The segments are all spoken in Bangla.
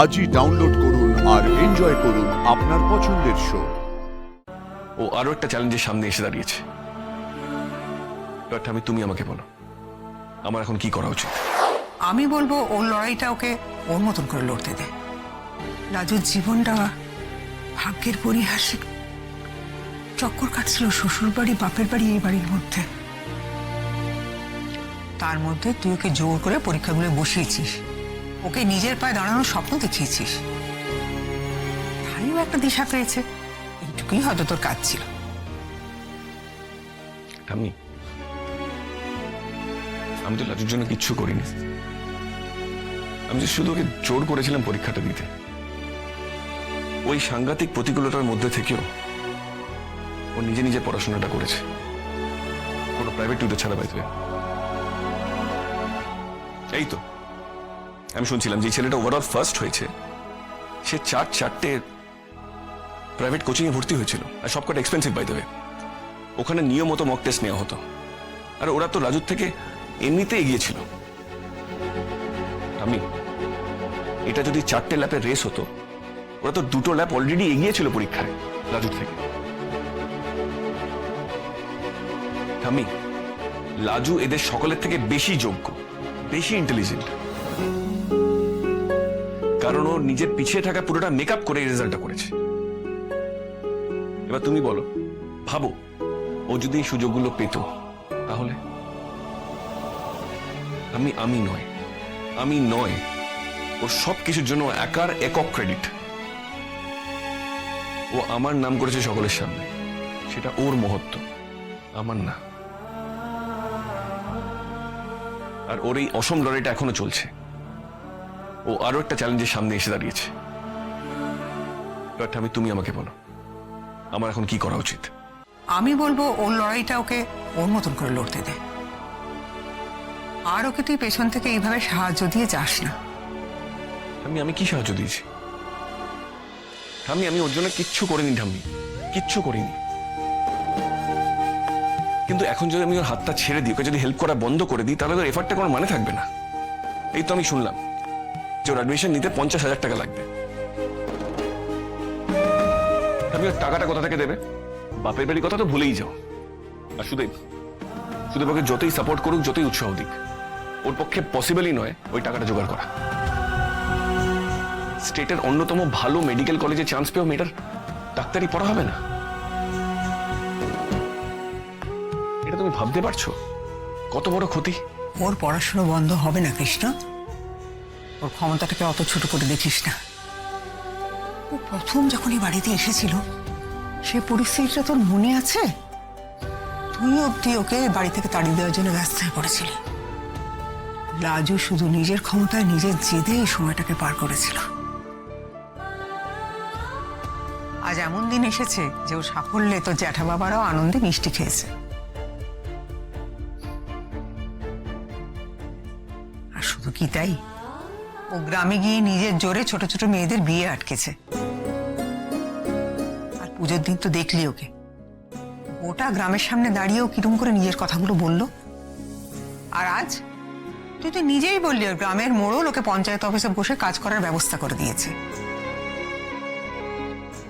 আজই ডাউনলোড করুন আর এনজয় করুন আপনার পছন্দের শো। ও আরো একটা চ্যালেঞ্জের সামনে এসে দাঁড়িয়েছে। এবার তুমি আমাকে বলো, আমার এখন কি করা উচিত? আমি বলবো ওর লড়াইটা ওকে ওর মতন করে লড়তে দে। রাজুর জীবনটা ভাগ্যের পরিহাসে চক্কর কাটছিল, শ্বশুর বাড়ি বাপের বাড়ি এই বাড়ির মধ্যে। তার মধ্যে তুই ওকে জোর করে পরীক্ষাগুলো বসিয়েছিস, ওকে নিজের পায়ে দাঁড়ানোর স্বপ্ন দেখিয়েছিস, তাইও একটা দিশা পেয়েছে। এইটুকুই হয়তো তোর কাজ ছিল। আমি তো লাজুর জন্য কিচ্ছু করিনি। আমি যে শুধু ওকে জোর করেছিলাম পরীক্ষাটা দিতে। ওই সাংঘাতিক প্রতিকূলতার মধ্যে থেকেও ও নিজে নিজে পড়াশোনাটা করেছে, কোনো প্রাইভেট টিউটর ছাড়া বাইতে। এই তো আমি শুনছিলাম যে ছেলেটা ওভারঅল ফার্স্ট হয়েছে, সে চারটে প্রাইভেট কোচিং এ ভর্তি হয়েছিল, আর সবকটা এক্সপেন্সিভ বাই দেবে। ওখানে নিয়ম মতো মক টেস্ট নেওয়া হতো, আর ওরা তো রাজুর থেকে এমনিতে এগিয়েছিল। আমি এটা যদি 4টে ল্যাপের রেস হতো, ওরা তো 2টো ল্যাপ অলরেডি এগিয়েছিল পরীক্ষায় রাজুর থেকে। আমি লাজু এদের সকলের থেকে বেশি যোগ্য, বেশি ইন্টেলিজেন্ট, কারণ ও নিজের পিছিয়ে থাকা পুরোটা মেকআপ করে এই রেজাল্টটা করেছে। এবার তুমি বলো, ভাবো ও যদি এই সুযোগগুলো পেত, তাহলে আমি নয় ওর সব কিছুর জন্য একার একক ক্রেডিট। ও আমার নাম করেছে সকলের সামনে, সেটা ওর মহত্ব, আমার না। আর ওর এই অসম লড়াইটা এখনো চলছে। ও আরো একটা চ্যালেঞ্জের সামনে এসে দাঁড়িয়েছে। এবার তুমি আমাকে বলো, আমার এখন কি করা উচিত? আমি বলবো ওর লড়াইটা ওকে ওর মতন করে লড়তে দে। আর ওকে তুই পেছন থেকে এইভাবে সাহায্য দিয়ে যাস না। আমি কি সাহায্য দিয়েছি? আমি ওর জন্য কিচ্ছু করিনি ঠাম্মি, কিচ্ছু করিনি। কিন্তু এখন যদি আমি ওর হাতটা ছেড়ে দিই, ওকে যদি হেল্প করা বন্ধ করে দিই, তাহলে ওর এফার্টটা কোনো মানে থাকবে না। এই তো আমি শুনলাম যে ওর অ্যাডমিশন নিতে 50,000 টাকা লাগবে। আমি ওর টাকাটা কোথা থেকে দেবে? বাপের বাড়ির কথা তো ভুলেই যাও। আর সুদেব ওকে যতই সাপোর্ট করুক, যতই উৎসাহ দিক, ওর পক্ষে পসিবলই নয় ওই টাকাটা জোগাড় করা। স্টেটের অন্যতম ভালো মেডিকেল কলেজে চান্স পেয়েও মেয়েটার ডাক্তারি পড়া হবে না। এটা তুমি ভাবতে পারছো কত বড় ক্ষতি? ওর পড়াশোনা বন্ধ হবে না কৃষ্ণ, ওর ক্ষমতাটাকে অত ছোট করে দেখিস না। ও প্রথম যখন এই বাড়িতে এসেছিল, সে পরিস্থিতিটা তোর মনে আছে? তুই অব্দি ওকে বাড়ি থেকে তাড়িয়ে দেওয়ার জন্য ব্যস্ত হয়ে পড়েছিলি। রাজু শুধু নিজের ক্ষমতায়, নিজের জেদে এই সময়টাকে পার করেছিল। আজ এমন দিন এসেছে যে ওর সাফল্যে তোর জ্যাঠা বাবারাও আনন্দে মিষ্টি খেয়েছে। আর শুধু কি তাই, ও গ্রামে গিয়ে নিজের জোরে ছোট ছোট মেয়েদের বিয়ে আটকেছে। আর পুজোর দিন তো দেখলি ওকে, গোটা গ্রামের সামনে দাঁড়িয়েও কিরম করে নিজের কথাগুলো বললো। আর আজ তুই তো নিজেই বললি ওর গ্রামের মোড়ল ওকে পঞ্চায়েত অফিসে বসে কাজ করার ব্যবস্থা করে দিয়েছে।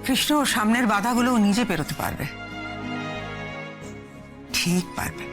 কৃষ্ণ ওর সামনের বাধাগুলো ও নিজে পেরোতে পারবে, ঠিক পারবে।